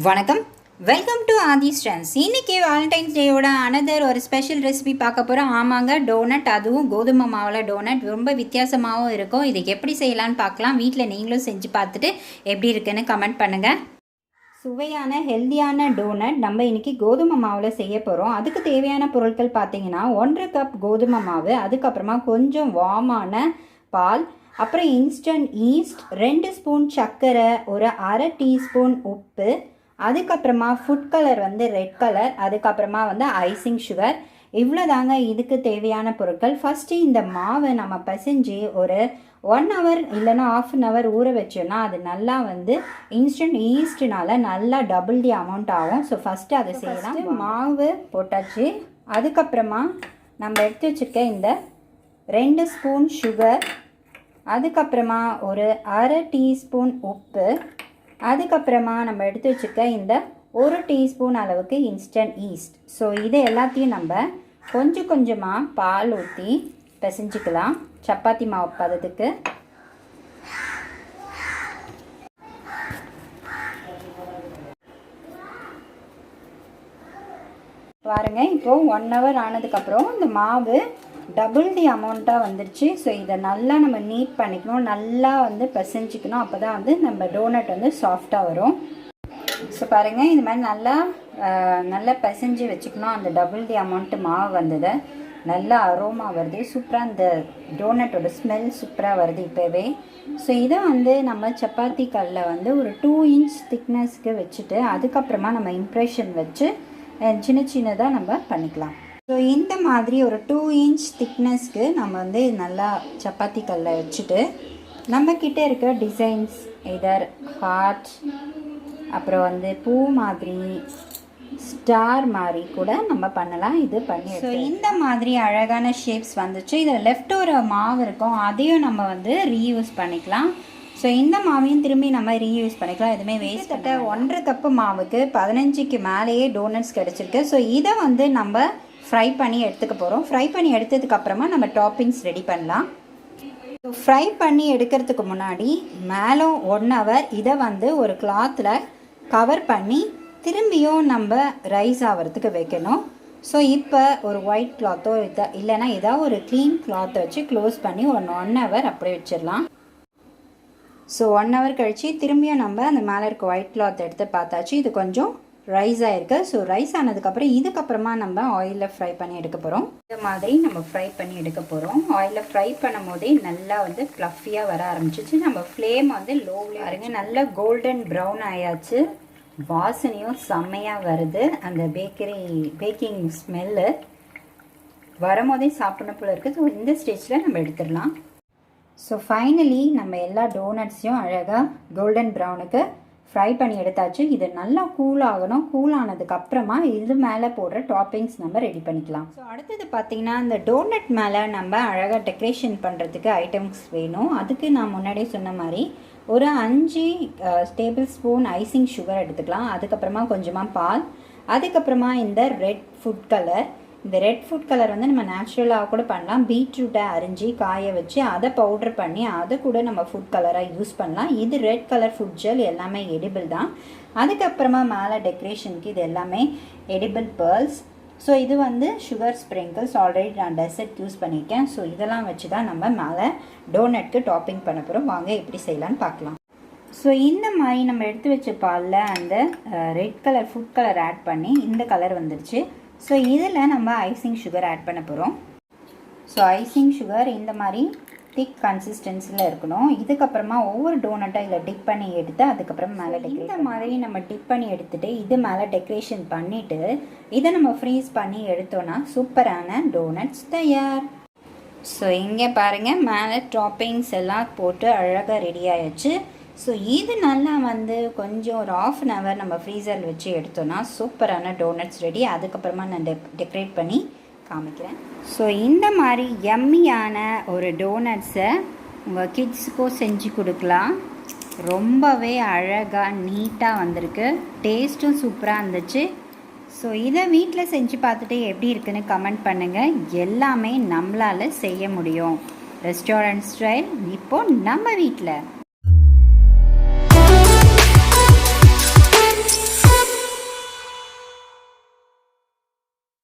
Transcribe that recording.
வணக்கம், welcome to Aadhi strength. இன்றைக்கி Valentine's டேயோட another ஒரு ஸ்பெஷல் ரெசிபி பார்க்க போகிறோம். ஆமாங்க, டோனட், அதுவும் கோதுமை மாவில் டோனட். ரொம்ப வித்தியாசமாகவும் இருக்கும். இதுக்கு எப்படி செய்யலான்னு பார்க்கலாம். வீட்டில் நீங்களும் செஞ்சு பார்த்துட்டு எப்படி இருக்குன்னு கமெண்ட் பண்ணுங்கள். சுவையான ஹெல்த்தியான டோனட் நம்ம இன்றைக்கி கோதுமை மாவில் செய்ய போகிறோம். அதுக்கு தேவையான பொருட்கள் பார்த்திங்கன்னா 1.5 கப் கோதுமை மாவு, அதுக்கப்புறமா கொஞ்சம் வார்மான பால், அப்புறம் இன்ஸ்டன்ட் ஈஸ்ட், 2 ஸ்பூன் சர்க்கரை, ஒரு அரை டீஸ்பூன் உப்பு, அதுக்கப்புறமா ஃபுட் கலர் ரெட் கலர், அதுக்கப்புறமா ஐசிங் சுகர். இவ்வளோ தாங்க இதுக்கு தேவையான பொருட்கள். ஃபஸ்ட்டு இந்த மாவை நம்ம பிசைஞ்சு ஒரு 1 ஹவர் இல்லைன்னா ½ அன் ஹவர் ஊற வச்சோன்னா அது நல்லா இன்ஸ்டன்ட் ஈஸ்ட்னால நல்லா டபுள் தி அமௌண்ட் ஆகும். ஸோ ஃபஸ்ட்டு அதை செய்யலாம். மாவு போட்டாச்சு. அதுக்கப்புறமா நம்ம எடுத்து வச்சுருக்க இந்த 2 ஸ்பூன் சுகர், அதுக்கப்புறமா ஒரு அரை டீஸ்பூன் உப்பு, அதுக்கப்புறமா நம்ம எடுத்து வச்சுருக்க இந்த 1 டீஸ்பூன் அளவுக்கு இன்ஸ்டன்ட் ஈஸ்ட். ஸோ இது எல்லாத்தையும் நம்ம கொஞ்சம் கொஞ்சமாக பால் ஊற்றி பிசைஞ்சிக்கலாம் சப்பாத்தி மாவு பதத்துக்கு. பாருங்கள், இப்போது 1 ஹவர் ஆனதுக்கப்புறம் இந்த மாவு டபுள் தி அமௌண்ட்டாக வந்துடுச்சு. ஸோ இதை நல்லா நம்ம நீட் பண்ணிக்கணும், நல்லா பிசைஞ்சிக்கணும். அப்போ தான் நம்ம டோனட் சாஃப்டாக வரும். ஸோ பாருங்கள், இது மாதிரி நல்லா பிசைஞ்சு வச்சுக்கணும். அந்த டபுள் தி அமௌண்ட்டு மாவு வந்தது, நல்லா அரோமா வருது, சூப்பராக அந்த டோனட்டோட ஸ்மெல் சூப்பராக வருது இப்போவே. ஸோ இதை நம்ம சப்பாத்தி கல்லில் ஒரு 2 இன்ச் திக்னஸ்க்கு வச்சுட்டு அதுக்கப்புறமா நம்ம இம்ப்ரெஷன் வச்சு சின்ன சின்னதாக நம்ம பண்ணிக்கலாம். ஸோ இந்த மாதிரி ஒரு 2 இன்ச் திக்னஸ்க்கு நம்ம நல்லா சப்பாத்தி கல்லில் வச்சுட்டு நம்மக்கிட்ட இருக்க டிசைன்ஸ் இதர் ஹார்ட், அப்புறம் பூ மாதிரி, ஸ்டார் மாதிரி கூட நம்ம பண்ணலாம். இது பண்ணி ஸோ இந்த மாதிரி அழகான ஷேப்ஸ் வந்துச்சு. இதில் லெஃப்ட் ஒரு மாவு இருக்கும், அதையும் நம்ம ரீயூஸ் பண்ணிக்கலாம். ஸோ இந்த மாவையும் திரும்பி நம்ம ரீயூஸ் பண்ணிக்கலாம், எதுவுமே வேஸ்ட். 1.5 கப்பு மாவுக்கு 15க்கு மேலேயே டோனட்ஸ் கிடச்சிருக்கு. ஸோ இதை நம்ம ஃப்ரை பண்ணி எடுத்துக்க போகிறோம். ஃப்ரை பண்ணி எடுத்ததுக்கப்புறமா நம்ம டாப்பிங்ஸ் ரெடி பண்ணலாம். ஸோ ஃப்ரை பண்ணி எடுக்கிறதுக்கு முன்னாடி மேலே 1 ஹவர் இதை ஒரு கிளாத்தில் கவர் பண்ணி திரும்பியும் நம்ம ரைஸ் ஆகிறதுக்கு வைக்கணும். ஸோ இப்போ ஒரு ஒயிட் கிளாத்தோ இல்லைன்னா ஏதாவது ஒரு க்ளீன் கிளாத்தை வச்சு க்ளோஸ் பண்ணி 1 ஹவர் அப்படியே வச்சிடலாம். ஸோ 1 ஹவர் கழித்து திரும்பியும் நம்ம அந்த மேலே இருக்க ஒயிட் கிளாத் எடுத்து பார்த்தாச்சு. இது கொஞ்சம் ரைஸ் ஆகிருக்கு. ஸோ ரைஸ் ஆனதுக்கப்புறம் இதுக்கப்புறமா நம்ம ஆயிலில் ஃப்ரை பண்ணி எடுக்க போகிறோம். இந்த மாதிரி நம்ம ஃப்ரை பண்ணி எடுக்க போகிறோம். ஆயிலில் ஃப்ரை பண்ணும் போதே நல்லா ஃப்ளஃபியாக வர ஆரம்பிச்சிச்சு. நம்ம ஃப்ளேம் லோவில் இருங்க. நல்லா கோல்டன் ப்ரௌன் ஆயாச்சு. வாசனையும் செம்மையாக வருது. அந்த பேக்கிங் ஸ்மெல்லு வரும்போதே சாப்பிடணும் போல இருக்குது. ஸோ இந்த ஸ்டேஜில் நம்ம எடுத்துடலாம். ஸோ ஃபைனலி நம்ம எல்லா டோனட்ஸையும் அழகாக கோல்டன் ப்ரௌனுக்கு ஃப்ரை பண்ணி எடுத்தாச்சு. இது நல்லா கூல் ஆகணும். கூல் ஆனதுக்கப்புறமா இது மேலே போடுற டாப்பிங்ஸ் நம்ம ரெடி பண்ணிக்கலாம். ஸோ அடுத்தது பார்த்திங்கன்னா இந்த டோனட் மேலே நம்ம அழகாக டெக்கரேஷன் பண்ணுறதுக்கு ஐட்டம்ஸ் வேணும். அதுக்கு நான் முன்னாடியே சொன்ன மாதிரி ஒரு 5 டேபிள் ஸ்பூன் ஐசிங் சுகர் எடுத்துக்கலாம். அதுக்கப்புறமா கொஞ்சமாக பால், அதுக்கப்புறமா இந்த ரெட் ஃபுட் கலர். இந்த ரெட் ஃபுட் கலர் நம்ம நேச்சுரலாக கூட பண்ணலாம். பீட்ரூட்டை அரிஞ்சு காய வச்சு அதை பவுட்ரு பண்ணி அதை கூட நம்ம ஃபுட் கலராக யூஸ் பண்ணலாம். இது ரெட் கலர் ஃபுட் ஜெல், எல்லாமே எடிபிள் தான். அதுக்கப்புறமா மேலே டெக்கரேஷனுக்கு இது எல்லாமே எடிபிள் பேர்ல்ஸ். ஸோ இது சுகர் ஸ்ப்ரிங்கிள்ஸ். ஆல்ரெடி நான் டெசர்ட் யூஸ் பண்ணியிருக்கேன். ஸோ இதெல்லாம் வச்சு தான் நம்ம மேலே டோனட்க்கு டாப்பிங் பண்ண போகிறோம். வாங்க எப்படி செய்யலான்னு பார்க்கலாம். ஸோ இந்த மாதிரி நம்ம எடுத்து வச்ச பாலில் அந்த red colour food colour add பண்ணி இந்த கலர் வந்துடுச்சு. ஸோ இதில் நம்ம ஐசிங் சுகர் ஆட் பண்ண போகிறோம். ஸோ ஐசிங் சுகர் இந்த மாதிரி திக் கன்சிஸ்டன்சியில் இருக்கணும். இதுக்கப்புறமா ஒவ்வொரு டோனட்டாக இதில் டிப் பண்ணி எடுத்து அதுக்கப்புறம் மேலே இந்த மாதிரி நம்ம டிப் பண்ணி எடுத்துகிட்டு இது மேலே டெக்கரேஷன் பண்ணிவிட்டு இதை நம்ம ஃப்ரீஸ் பண்ணி எடுத்தோன்னா சூப்பரான டோனட்ஸ் தயார். ஸோ இங்கே பாருங்கள், மேலே டாப்பிங்ஸ் எல்லாம் போட்டு அழகாக ரெடி ஆகிடுச்சு. ஸோ இது நல்லா கொஞ்சம் ஒரு ½ அன் ஹவர் நம்ம ஃப்ரீசரில் வச்சு எடுத்தோன்னா சூப்பரான டோனட்ஸ் ரெடி. அதுக்கப்புறமா நான் டெக்கரேட் பண்ணி காமிக்கிறேன். ஸோ இந்த மாதிரி யம்மியான ஒரு டோனட்ஸை உங்கள் கிட்ஸுக்கும் செஞ்சு கொடுக்கலாம். ரொம்பவே அழகாக நீட்டாக வந்திருக்கு. டேஸ்ட்டும் சூப்பராக இருந்துச்சு. ஸோ இதை வீட்டில் செஞ்சு பார்த்துட்டு எப்படி இருக்குன்னு கமெண்ட் பண்ணுங்கள். எல்லாமே நம்மளால் செய்ய முடியும். ரெஸ்டாரண்ட் ஸ்டைல் இப்போது நம்ம வீட்டில்.